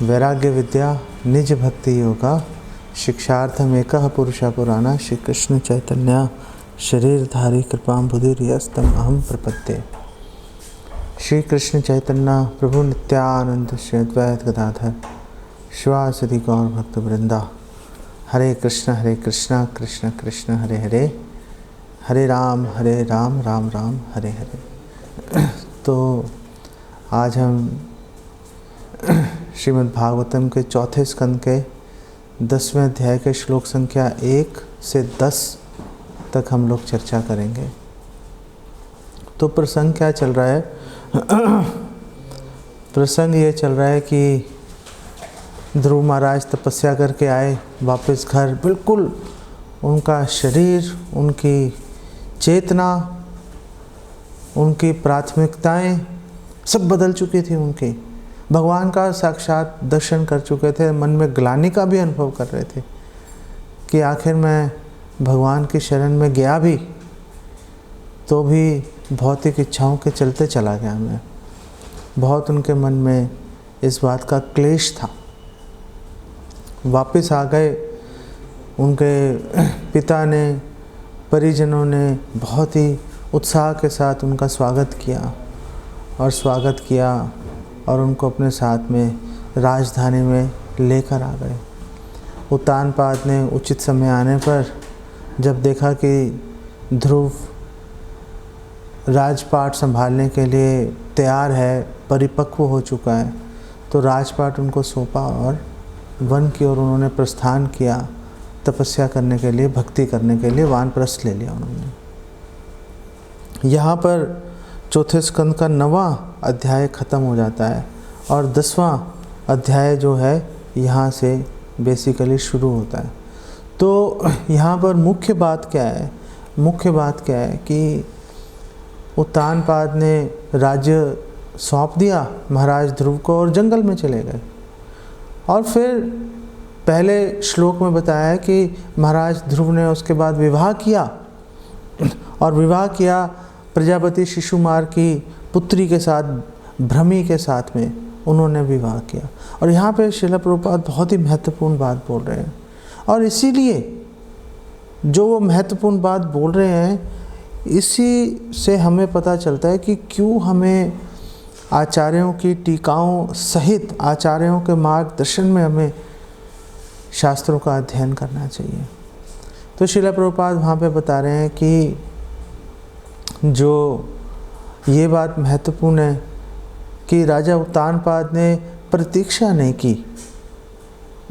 वैराग्य विद्या निज भक्ति योगा शिक्षार्थम एकः पुरुषः पुराणः श्री कृष्ण चैतन्य शरीरधारी कृपां बुधिर्यस्तम अहम प्रपद्ये। श्री कृष्ण चैतन्य प्रभु नित्यानंद श्री अद्वैत गदाधर शिवासदि गौर भक्त वृंदा। हरे कृष्ण कृष्ण कृष्ण हरे हरे, हरे राम राम राम हरे हरे। तो आज हम श्रीमद् भागवतम के चौथे स्कंद के 10वें अध्याय के श्लोक संख्या 1 से 10 तक हम लोग चर्चा करेंगे। तो प्रसंग क्या चल रहा है? प्रसंग ये चल रहा है कि ध्रुव महाराज तपस्या करके आए वापस घर। बिल्कुल उनका शरीर, उनकी चेतना, उनकी प्राथमिकताएं सब बदल चुकी थी। उनकी भगवान का साक्षात दर्शन कर चुके थे। मन में ग्लानि का भी अनुभव कर रहे थे कि आखिर मैं भगवान की शरण में गया भी तो भी भौतिक इच्छाओं के चलते चला गया। मैं बहुत उनके मन में इस बात का क्लेश था। वापस आ गए। उनके पिता ने, परिजनों ने बहुत ही उत्साह के साथ उनका स्वागत किया और उनको अपने साथ में राजधानी में लेकर आ गए। उत्तानपाद ने उचित समय आने पर जब देखा कि ध्रुव राजपाट संभालने के लिए तैयार है, परिपक्व हो चुका है, तो राजपाट उनको सौंपा और वन की ओर उन्होंने प्रस्थान किया। तपस्या करने के लिए, भक्ति करने के लिए वानप्रस्थ ले लिया उन्होंने। यहाँ पर चौथे स्कंद का 9वां अध्याय ख़त्म हो जाता है और 10वां अध्याय जो है यहाँ से बेसिकली शुरू होता है। तो यहाँ पर मुख्य बात क्या है? मुख्य बात क्या है कि उत्तानपाद ने राज्य सौंप दिया महाराज ध्रुव को और जंगल में चले गए। और फिर पहले श्लोक में बताया है कि महाराज ध्रुव ने उसके बाद विवाह किया और विवाह किया प्रजापति शिशुमार की पुत्री के साथ, भ्रमी के साथ में उन्होंने विवाह किया। और यहाँ पे श्रील प्रभुपाद बहुत ही महत्वपूर्ण बात बोल रहे हैं और इसीलिए जो वो महत्वपूर्ण बात बोल रहे हैं, इसी से हमें पता चलता है कि क्यों हमें आचार्यों की टीकाओं सहित आचार्यों के मार्गदर्शन में हमें शास्त्रों का अध्ययन करना चाहिए। तो श्रील प्रभुपाद वहाँ पे बता रहे हैं कि जो ये बात महत्वपूर्ण है कि राजा उत्तानपाद ने प्रतीक्षा नहीं की।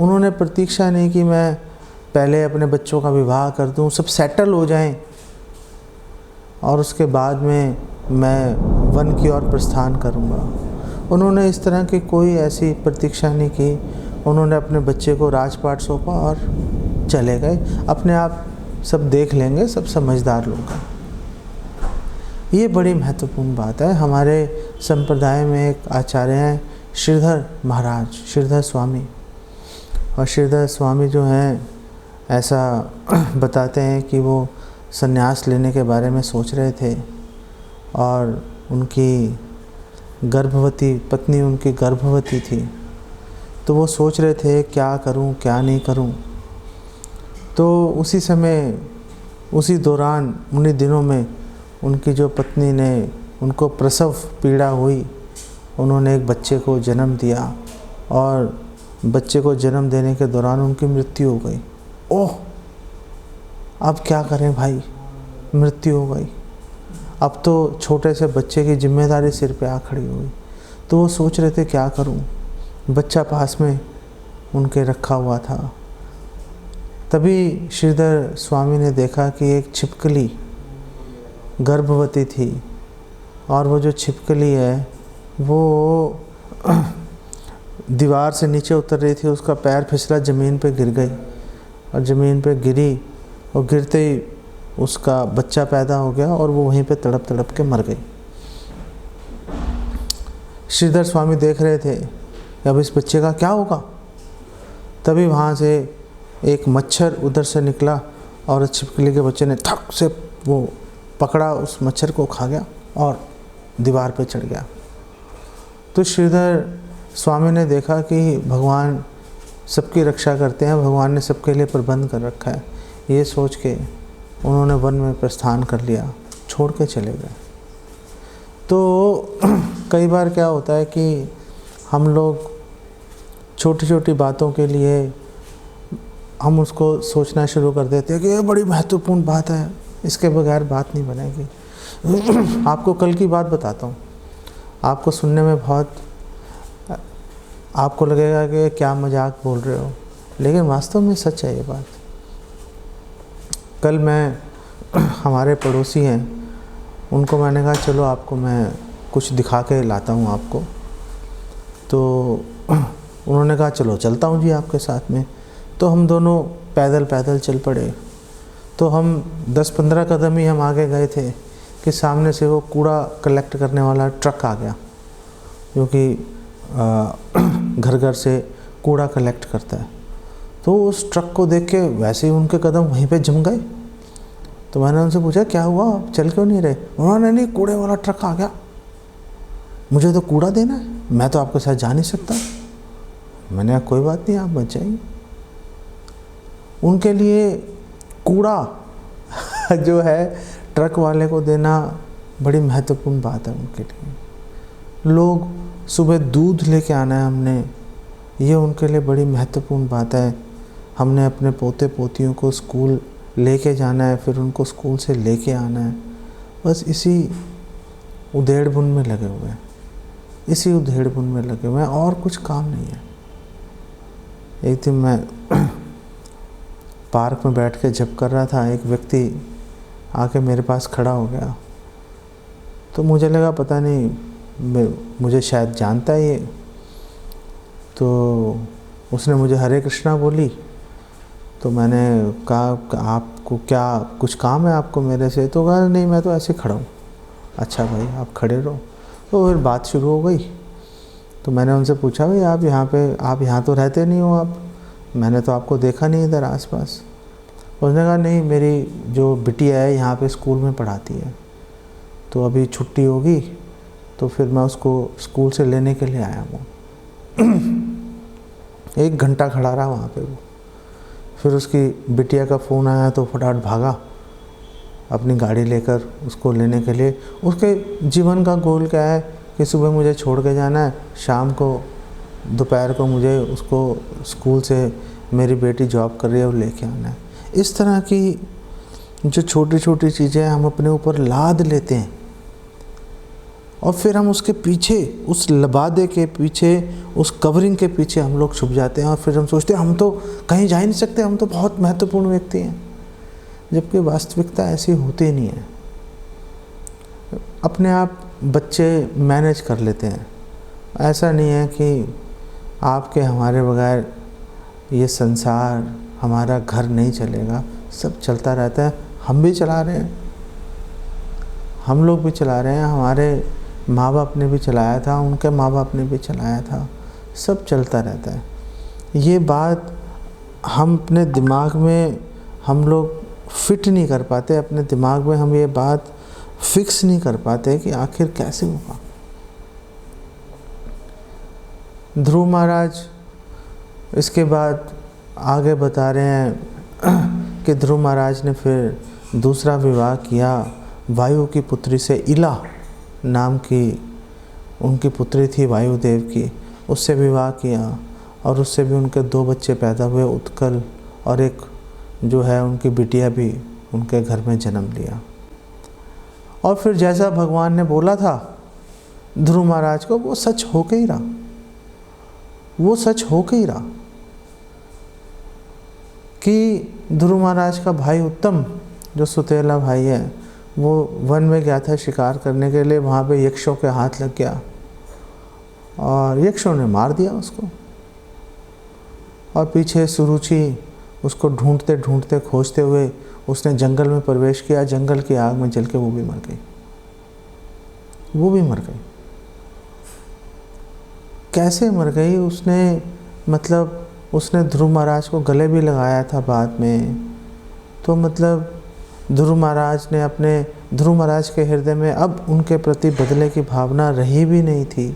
उन्होंने प्रतीक्षा नहीं की मैं पहले अपने बच्चों का विवाह कर दूं, सब सेटल हो जाएं और उसके बाद में मैं वन की ओर प्रस्थान करूंगा। उन्होंने इस तरह की कोई ऐसी प्रतीक्षा नहीं की। उन्होंने अपने बच्चे को राजपाट सौंपा और चले गए। अपने आप सब देख लेंगे, सब समझदार लोग हैं। ये बड़ी महत्वपूर्ण बात है। हमारे संप्रदाय में एक आचार्य हैं श्रीधर महाराज, श्रीधर स्वामी। और श्रीधर स्वामी जो हैं ऐसा बताते हैं कि वो संन्यास लेने के बारे में सोच रहे थे और उनकी गर्भवती पत्नी उनकी गर्भवती थी। तो वो सोच रहे थे क्या करूं क्या नहीं करूं। तो उसी समय, उसी दौरान, उन्हीं दिनों में उनकी जो पत्नी ने, उनको प्रसव पीड़ा हुई। उन्होंने एक बच्चे को जन्म दिया और बच्चे को जन्म देने के दौरान उनकी मृत्यु हो गई। ओह, अब क्या करें भाई, मृत्यु हो गई। अब तो छोटे से बच्चे की जिम्मेदारी सिर पे आ खड़ी हुई। तो वो सोच रहे थे क्या करूं। बच्चा पास में उनके रखा हुआ था। तभी श्रीधर स्वामी ने देखा कि एक छिपकली गर्भवती थी और वो जो छिपकली है वो दीवार से नीचे उतर रही थी। उसका पैर फिसला, ज़मीन पे गिर गई और ज़मीन पे गिरी और गिरते ही उसका बच्चा पैदा हो गया और वो वहीं पे तड़प तड़प के मर गई। श्रीधर स्वामी देख रहे थे अब इस बच्चे का क्या होगा। तभी वहाँ से एक मच्छर उधर से निकला और छिपकली के बच्चे ने ठक से वो पकड़ा, उस मच्छर को खा गया और दीवार पे चढ़ गया। तो श्रीधर स्वामी ने देखा कि भगवान सबकी रक्षा करते हैं, भगवान ने सबके लिए प्रबंध कर रखा है, ये सोच के उन्होंने वन में प्रस्थान कर लिया, छोड़ के चले गए। तो कई बार क्या होता है कि हम लोग छोटी छोटी बातों के लिए हम उसको सोचना शुरू कर देते हैं कि ये बड़ी महत्वपूर्ण बात है, इसके बगैर बात नहीं बनेगी। आपको कल की बात बताता हूँ, आपको सुनने में बहुत आपको लगेगा कि क्या मजाक बोल रहे हो, लेकिन वास्तव में सच है ये बात। कल मैं हमारे पड़ोसी हैं, उनको मैंने कहा चलो आपको मैं कुछ दिखा के लाता हूँ आपको। तो उन्होंने कहा चलो चलता हूँ जी आपके साथ में। तो हम दोनों पैदल पैदल चल पड़े। तो हम 10-15 कदम ही हम आगे गए थे कि सामने से वो कूड़ा कलेक्ट करने वाला ट्रक आ गया, जो कि घर घर से कूड़ा कलेक्ट करता है। तो उस ट्रक को देख के वैसे ही उनके कदम वहीं पे जम गए। तो मैंने उनसे पूछा क्या हुआ, आप चल क्यों नहीं रहे? उन्होंने नहीं, कूड़े वाला ट्रक आ गया, मुझे तो कूड़ा देना है, मैं तो आपके साथ जा नहीं सकता। मैंने कहा कोई बात नहीं, आप बच जाइए। उनके लिए कूड़ा जो है ट्रक वाले को देना बड़ी महत्वपूर्ण बात है उनके लिए। लोग सुबह दूध लेके आना है हमने, ये उनके लिए बड़ी महत्वपूर्ण बात है। हमने अपने पोते पोतियों को स्कूल लेके जाना है, फिर उनको स्कूल से लेके आना है। बस इसी उधेड़ बुन में लगे हुए हैं, इसी उधेड़ बुन में लगे हुए हैं, और कुछ काम नहीं है। एक दिन मैं पार्क में बैठ के जप कर रहा था, एक व्यक्ति आके मेरे पास खड़ा हो गया। तो मुझे लगा पता नहीं मुझे शायद जानता है ये। तो उसने मुझे हरे कृष्णा बोली। तो मैंने कहा आपको क्या कुछ काम है आपको मेरे से? तो कहा नहीं, मैं तो ऐसे खड़ा हूँ। अच्छा भाई आप खड़े रहो। तो फिर बात शुरू हो गई। तो मैंने उनसे पूछा भाई आप यहाँ तो रहते नहीं हो आप, मैंने तो आपको देखा नहीं इधर आसपास। उसने कहा नहीं, मेरी जो बिटिया है यहाँ पे स्कूल में पढ़ाती है, तो अभी छुट्टी होगी तो फिर मैं उसको स्कूल से लेने के लिए आया हूँ। 1 घंटा खड़ा रहा वहाँ पे वो। फिर उसकी बिटिया का फ़ोन आया तो फटाफट भागा अपनी गाड़ी लेकर उसको लेने के लिए। उसके जीवन का गोल क्या है कि सुबह मुझे छोड़ के जाना है, शाम को दोपहर को मुझे उसको स्कूल से, मेरी बेटी जॉब कर रही है, वो लेके आना है। इस तरह की जो छोटी छोटी चीज़ें हम अपने ऊपर लाद लेते हैं और फिर हम उसके पीछे, उस लबादे के पीछे, उस कवरिंग के पीछे हम लोग छुप जाते हैं और फिर हम सोचते हैं हम तो कहीं जा ही नहीं सकते, हम तो बहुत महत्वपूर्ण व्यक्ति हैं, जबकि वास्तविकता ऐसी होती नहीं है। अपने आप बच्चे मैनेज कर लेते हैं। ऐसा नहीं है कि आपके हमारे बगैर ये संसार, हमारा घर नहीं चलेगा, सब चलता रहता है। हम भी चला रहे हैं, हम लोग भी चला रहे हैं, हमारे माँ बाप ने भी चलाया था, उनके माँ बाप ने भी चलाया था, सब चलता रहता है। ये बात हम अपने दिमाग में हम लोग फिट नहीं कर पाते, अपने दिमाग में हम ये बात फिक्स नहीं कर पाते कि आखिर कैसे होगा। ध्रुव महाराज इसके बाद आगे बता रहे हैं कि ध्रुव महाराज ने फिर दूसरा विवाह किया वायु की पुत्री से। इला नाम की उनकी पुत्री थी वायुदेव की, उससे विवाह किया और उससे भी उनके 2 बच्चे पैदा हुए, उत्कल, और एक जो है उनकी बिटिया भी उनके घर में जन्म लिया। और फिर जैसा भगवान ने बोला था ध्रुव महाराज को, वो सच होके ही रहा, वो सच होके ही रहा कि ध्रुव महाराज का भाई उत्तम, जो सुतेला भाई है, वो वन में गया था शिकार करने के लिए। वहाँ पे यक्षों के हाथ लग गया और यक्षों ने मार दिया उसको। और पीछे सुरुचि उसको ढूंढते ढूंढते, खोजते हुए उसने जंगल में प्रवेश किया। जंगल की आग में जल के वो भी मर गई, वो भी मर गई। कैसे मर गई? उसने मतलब उसने ध्रुव महाराज को गले भी लगाया था बाद में। तो मतलब ध्रुव महाराज के हृदय में अब उनके प्रति बदले की भावना रही भी नहीं थी।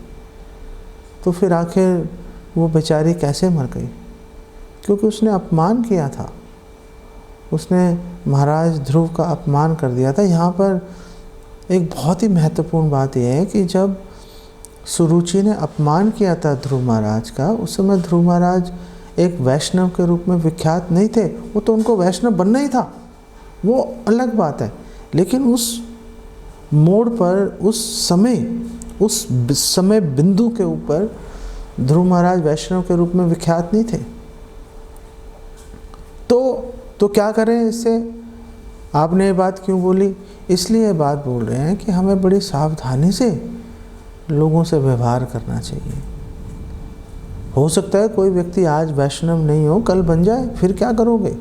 तो फिर आखिर वो बेचारी कैसे मर गई? क्योंकि उसने अपमान किया था, उसने महाराज ध्रुव का अपमान कर दिया था। यहाँ पर एक बहुत ही महत्वपूर्ण बात यह है कि जब सुरुचि ने अपमान किया था ध्रुव महाराज का, उस समय ध्रुव महाराज एक वैष्णव के रूप में विख्यात नहीं थे। वो तो उनको वैष्णव बनना ही था, वो अलग बात है। लेकिन उस मोड़ पर, उस समय बिंदु के ऊपर ध्रुव महाराज वैष्णव के रूप में विख्यात नहीं थे। तो क्या करें इससे? आपने ये बात क्यों बोली? इसलिए ये बात बोल रहे हैं कि हमें बड़ी सावधानी से लोगों से व्यवहार करना चाहिए। हो सकता है कोई व्यक्ति आज वैष्णव नहीं हो, कल बन जाए, फिर क्या करोगे?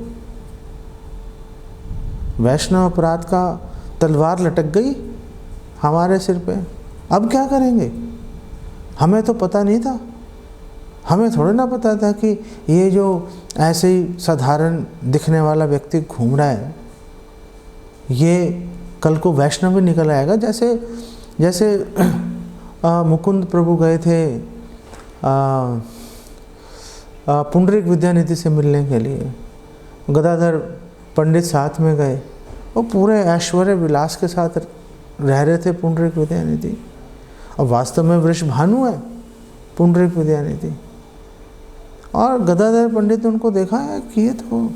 वैष्णव अपराध का तलवार लटक गई हमारे सिर पे, अब क्या करेंगे? हमें तो पता नहीं था, हमें थोड़ा ना पता था कि ये जो ऐसे ही साधारण दिखने वाला व्यक्ति घूम रहा है, ये कल को वैष्णव भी निकल आएगा। जैसे मुकुंद प्रभु गए थे पुंडरीक विद्यानिधि से मिलने के लिए, गदाधर पंडित साथ में गए, वो पूरे ऐश्वर्य विलास के साथ रह रहे थे पुंडरीक विद्यानिधि, और वास्तव में वृषभानु है पुंडरीक विद्यानिधि। और गदाधर पंडित ने उनको देखा है कि ये तो,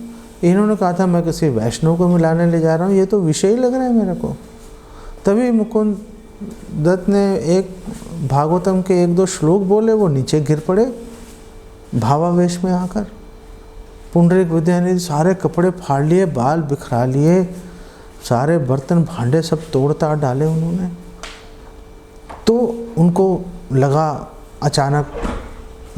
इन्होंने कहा था मैं किसी वैष्णव को मिलाने ले जा रहा हूँ, ये तो विषय लग रहा है मेरे को। तभी मुकुंद दत्त ने एक भागवतम के 1-2 श्लोक बोले, वो नीचे गिर पड़े भावावेश में आकर। पुंडरीक विद्यानिधि सारे कपड़े फाड़ लिए, बाल बिखरा लिए, सारे बर्तन भांडे सब तोड़ ताड़ डाले उन्होंने। तो उनको लगा अचानक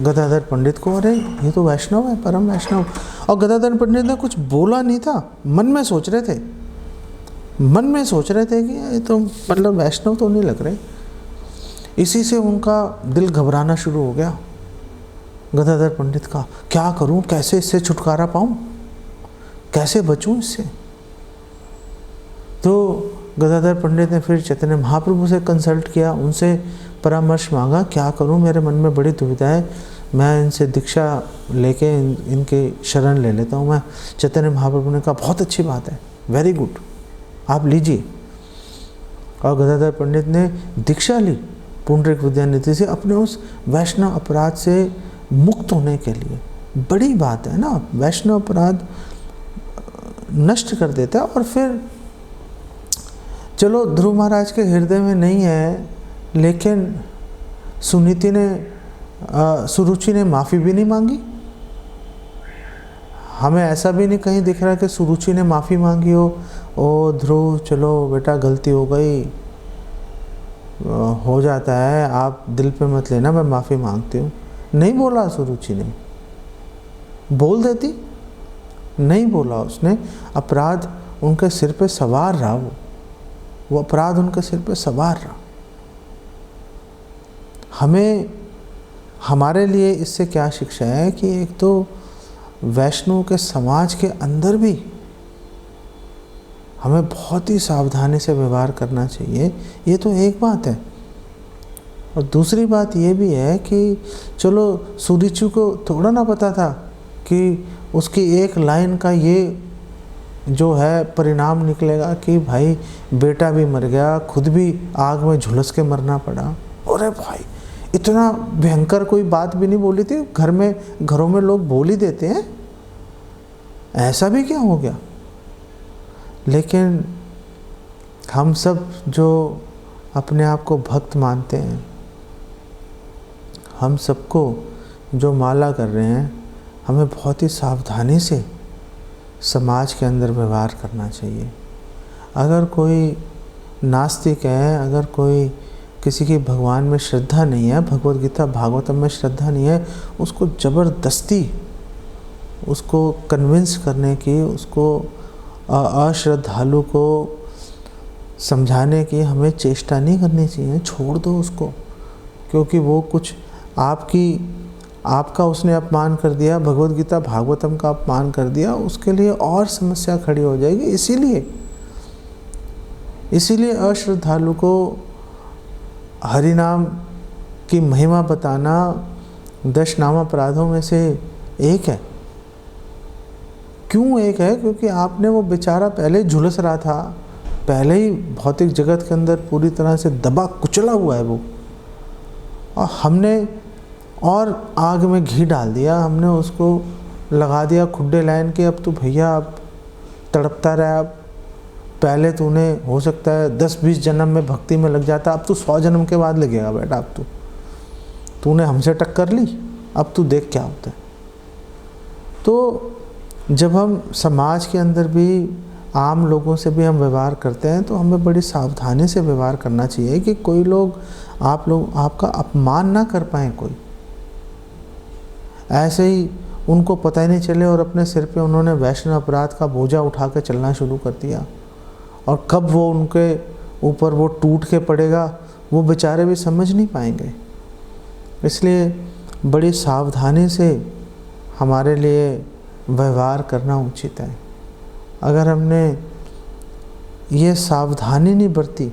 गदाधर पंडित को, अरे ये तो वैष्णव है, परम वैष्णव। और गदाधर पंडित ने कुछ बोला नहीं था, मन में सोच रहे थे कि ये तो मतलब वैष्णव तो नहीं लग रहे। इसी से उनका दिल घबराना शुरू हो गया गदाधर पंडित का, क्या करूं, कैसे इससे छुटकारा पाऊं, कैसे बचूं इससे। तो गदाधर पंडित ने फिर चैतन्य महाप्रभु से कंसल्ट किया, उनसे परामर्श मांगा, क्या करूं, मेरे मन में बड़ी दुविधा है, मैं इनसे दीक्षा लेके इनके शरण ले लेता हूं मैं। चैतन्य महाप्रभु ने कहा बहुत अच्छी बात है, वेरी गुड, आप लीजिए। और गदाधर पंडित ने दीक्षा ली पुंडरीक विद्यानिधि से, अपने उस वैष्णव अपराध से मुक्त होने के लिए। बड़ी बात है ना, वैष्णव अपराध नष्ट कर देता है। और फिर चलो ध्रुव महाराज के हृदय में नहीं है, लेकिन सुरुचि ने माफ़ी भी नहीं मांगी। हमें ऐसा भी नहीं कहीं दिख रहा कि सुरुचि ने माफ़ी मांगी हो, ओ ध्रुव चलो बेटा गलती हो गई, हो जाता है, आप दिल पे मत लेना, मैं माफ़ी मांगती हूँ। नहीं बोला सुरुचि ने, बोल देती, नहीं बोला उसने। अपराध उनके सिर पे सवार रहा, वो अपराध उनके सिर पे सवार रहा। हमारे लिए इससे क्या शिक्षा है कि एक तो वैष्णव के समाज के अंदर भी हमें बहुत ही सावधानी से व्यवहार करना चाहिए, ये तो एक बात है। और दूसरी बात ये भी है कि चलो सुरुचि को थोड़ा ना पता था कि उसकी एक लाइन का ये जो है परिणाम निकलेगा कि भाई बेटा भी मर गया, खुद भी आग में झुलस के मरना पड़ा। अरे भाई इतना भयंकर कोई बात भी नहीं बोली थी, घरों में लोग बोल ही देते हैं, ऐसा भी क्या हो गया। लेकिन हम सब जो अपने आप को भक्त मानते हैं, हम सबको जो माला कर रहे हैं, हमें बहुत ही सावधानी से समाज के अंदर व्यवहार करना चाहिए। अगर कोई नास्तिक है, अगर कोई किसी की भगवान में श्रद्धा नहीं है, भगवद गीता भागवतम में श्रद्धा नहीं है, उसको ज़बरदस्ती उसको कन्विंस करने की, उसको अश्रद्धालु को समझाने की हमें चेष्टा नहीं करनी चाहिए। छोड़ दो उसको, क्योंकि वो कुछ आपका उसने अपमान कर दिया, भगवद गीता भागवतम का अपमान कर दिया, उसके लिए और समस्या खड़ी हो जाएगी। इसीलिए अश्रद्धालु को हरि नाम की महिमा बताना 10 नाम अपराधों में से एक है। क्यों एक है? क्योंकि आपने वो बेचारा पहले ही झुलस रहा था, पहले ही भौतिक जगत के अंदर पूरी तरह से दबा कुचला हुआ है वो, और हमने और आग में घी डाल दिया, हमने उसको लगा दिया खुड्डे लाइन के। अब तो भैया अब तड़पता रहा। अब पहले तूने हो सकता है 10-20 जन्म में भक्ति में लग जाता, अब तू 100 जन्म के बाद लगेगा बेटा। अब तूने हमसे टक्कर ली, अब तू देख क्या होता है। तो जब हम समाज के अंदर भी आम लोगों से भी हम व्यवहार करते हैं तो हमें बड़ी सावधानी से व्यवहार करना चाहिए कि कोई लोग आपका अपमान ना कर पाए। कोई ऐसे ही उनको पता ही नहीं चले और अपने सिर पे उन्होंने वैष्णव अपराध का बोझा उठा के चलना शुरू कर दिया, और कब वो उनके ऊपर वो टूट के पड़ेगा वो बेचारे भी समझ नहीं पाएंगे। इसलिए बड़ी सावधानी से हमारे लिए व्यवहार करना उचित है। अगर हमने ये सावधानी नहीं बरती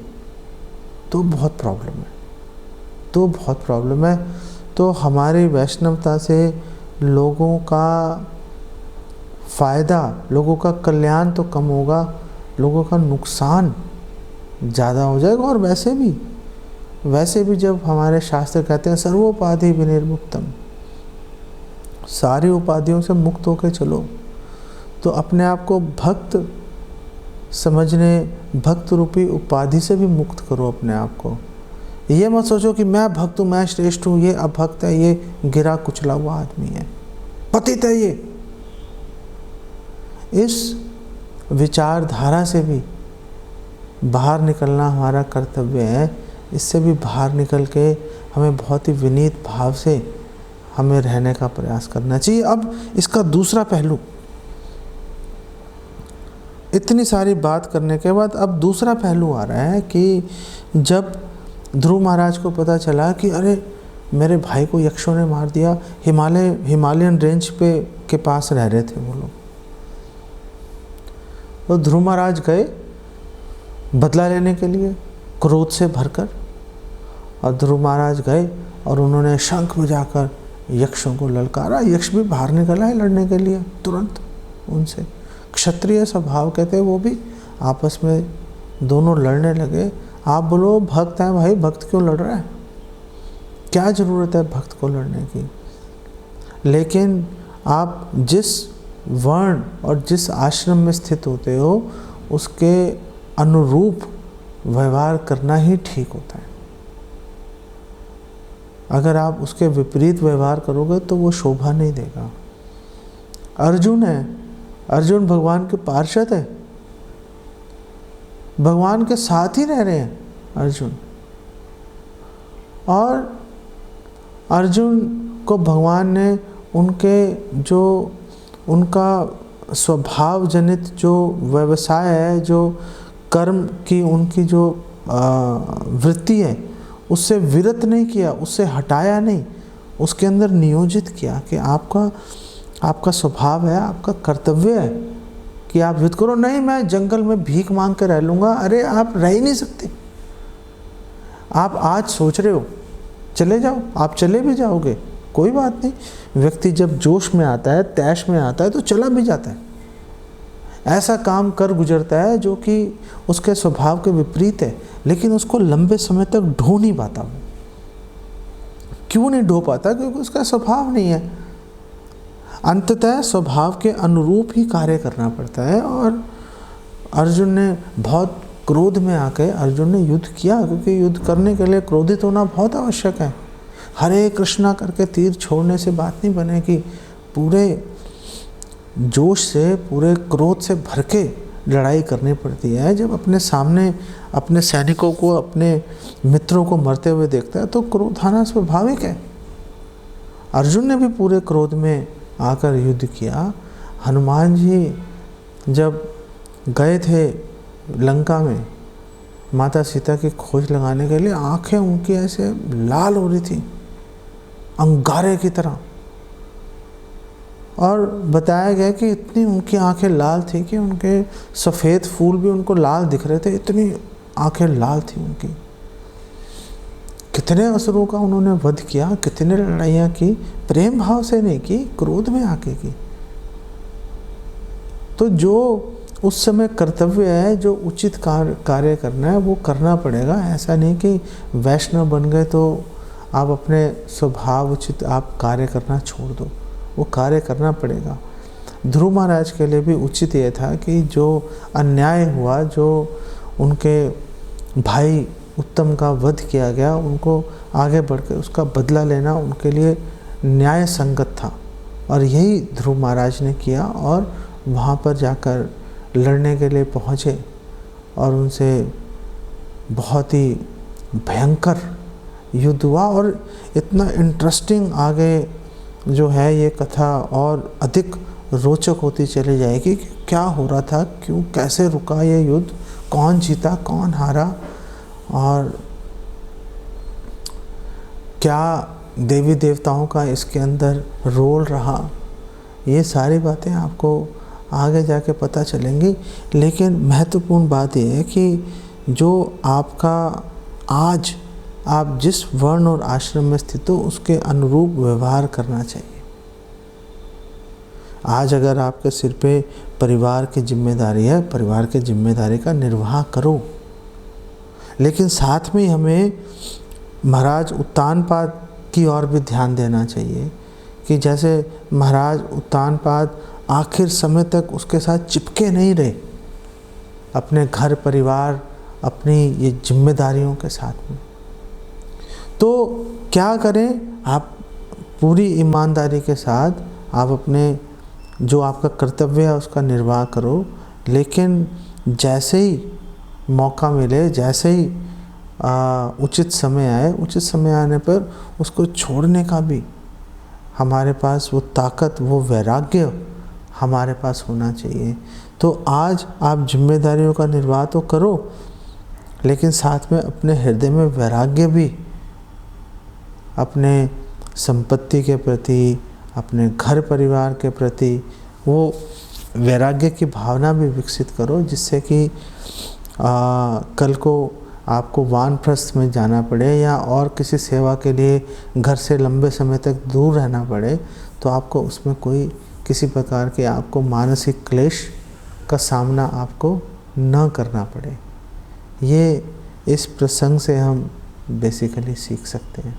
तो बहुत प्रॉब्लम है। तो हमारी वैष्णवता से लोगों का फ़ायदा, लोगों का कल्याण तो कम होगा, लोगों का नुकसान ज़्यादा हो जाएगा। और वैसे भी जब हमारे शास्त्र कहते हैं सर्वोपाधि विनिर्मुक्तम, सारी उपाधियों से मुक्त होकर चलो, तो अपने आप को भक्त समझने, भक्त रूपी उपाधि से भी मुक्त करो अपने आप को। ये मत सोचो कि मैं भक्त हूँ, मैं श्रेष्ठ हूँ, ये अभक्त है, ये गिरा कुचला हुआ आदमी है, पतित है ये। इस विचारधारा से भी बाहर निकलना हमारा कर्तव्य है। इससे भी बाहर निकल के हमें बहुत ही विनीत भाव से हमें रहने का प्रयास करना चाहिए। अब इसका दूसरा पहलू, इतनी सारी बात करने के बाद अब दूसरा पहलू आ रहा है कि जब ध्रुव महाराज को पता चला कि अरे मेरे भाई को यक्षों ने मार दिया, हिमालयन रेंज पे के पास रह रहे थे वो लोग, तो ध्रुव महाराज गए बदला लेने के लिए क्रोध से भरकर। और ध्रुव महाराज गए और उन्होंने शंख बजाकर यक्षों को ललकारा। यक्ष भी बाहर निकला है लड़ने के लिए तुरंत उनसे। क्षत्रिय स्वभाव कहते हैं वो भी, आपस में दोनों लड़ने लगे। आप बोलो भक्त है भाई, भक्त क्यों लड़ रहा है? क्या ज़रूरत है भक्त को लड़ने की? लेकिन आप जिस वर्ण और जिस आश्रम में स्थित होते हो उसके अनुरूप व्यवहार करना ही ठीक होता है। अगर आप उसके विपरीत व्यवहार करोगे तो वो शोभा नहीं देगा। अर्जुन है, अर्जुन भगवान के पार्षद है, भगवान के साथ ही रह रहे हैं अर्जुन, और अर्जुन को भगवान ने उनका स्वभाव जनित जो व्यवसाय है, जो कर्म की उनकी जो वृत्ति है, उससे विरत नहीं किया, उससे हटाया नहीं, उसके अंदर नियोजित किया कि आपका स्वभाव है, आपका कर्तव्य है कि आप युद्ध करो। नहीं मैं जंगल में भीख मांग कर रह लूँगा। अरे आप रह ही नहीं सकते। आप आज सोच रहे हो चले जाओ, आप चले भी जाओगे, कोई बात नहीं। व्यक्ति जब जोश में आता है, तैश में आता है तो चला भी जाता है, ऐसा काम कर गुजरता है जो कि उसके स्वभाव के विपरीत है, लेकिन उसको लंबे समय तक ढो नहीं पाता। वो क्यों नहीं ढो पाता? क्योंकि उसका स्वभाव नहीं है। अंततः स्वभाव के अनुरूप ही कार्य करना पड़ता है। और अर्जुन ने बहुत क्रोध में आकर अर्जुन ने युद्ध किया, क्योंकि युद्ध करने के लिए क्रोधित होना बहुत आवश्यक है। हरे कृष्णा करके तीर छोड़ने से बात नहीं बनेगी। पूरे जोश से, पूरे क्रोध से भर के लड़ाई करनी पड़ती है। जब अपने सामने अपने सैनिकों को, अपने मित्रों को मरते हुए देखता है तो क्रोध आना स्वाभाविक है। अर्जुन ने भी पूरे क्रोध में आकर युद्ध किया। हनुमान जी जब गए थे लंका में माता सीता की खोज लगाने के लिए, आंखें उनकी ऐसे लाल हो रही थी अंगारे की तरह, और बताया गया कि इतनी उनकी आंखें लाल थी कि उनके सफ़ेद फूल भी उनको लाल दिख रहे थे, इतनी आंखें लाल थी उनकी। कितने असुरों का उन्होंने वध किया, कितने लड़ाइयाँ की, प्रेम भाव से नहीं की, क्रोध में आके की। तो जो उस समय कर्तव्य है, जो उचित कार्य करना है वो करना पड़ेगा। ऐसा नहीं कि वैष्णव बन गए तो आप अपने स्वभाव उचित आप कार्य करना छोड़ दो, वो कार्य करना पड़ेगा। ध्रुव महाराज के लिए भी उचित ये था कि जो अन्याय हुआ, जो उनके भाई उत्तम का वध किया गया, उनको आगे बढ़कर उसका बदला लेना उनके लिए न्याय संगत था। और यही ध्रुव महाराज ने किया और वहाँ पर जाकर लड़ने के लिए पहुँचे और उनसे बहुत ही भयंकर युद्ध हुआ। और इतना इंटरेस्टिंग आगे जो है ये कथा और अधिक रोचक होती चली जाएगी कि क्या हो रहा था, क्यों, कैसे रुका ये युद्ध, कौन जीता, कौन हारा, और क्या देवी देवताओं का इसके अंदर रोल रहा। ये सारी बातें आपको आगे जाके पता चलेंगी। लेकिन महत्वपूर्ण बात यह है कि जो आपका आज आप जिस वर्ण और आश्रम में स्थित हो उसके अनुरूप व्यवहार करना चाहिए। आज अगर आपके सिर पे परिवार की जिम्मेदारी है, परिवार की जिम्मेदारी का निर्वाह करो। लेकिन साथ में हमें महाराज उत्तानपाद की ओर भी ध्यान देना चाहिए कि जैसे महाराज उत्तानपाद आखिर समय तक उसके साथ चिपके नहीं रहे, अपने घर परिवार अपनी ये जिम्मेदारियों के साथ में। तो क्या करें, आप पूरी ईमानदारी के साथ आप अपने जो आपका कर्तव्य है उसका निर्वाह करो। लेकिन जैसे ही मौका मिले, जैसे ही उचित समय आए, उचित समय आने पर उसको छोड़ने का भी हमारे पास वो ताकत, वो वैराग्य हमारे पास होना चाहिए। तो आज आप जिम्मेदारियों का निर्वाह तो करो, लेकिन साथ में अपने हृदय में वैराग्य भी, अपने संपत्ति के प्रति, अपने घर परिवार के प्रति वो वैराग्य की भावना भी विकसित करो, जिससे कि कल को आपको वानप्रस्थ में जाना पड़े या और किसी सेवा के लिए घर से लंबे समय तक दूर रहना पड़े तो आपको उसमें कोई किसी प्रकार के आपको मानसिक क्लेश का सामना आपको न करना पड़े। ये इस प्रसंग से हम बेसिकली सीख सकते हैं।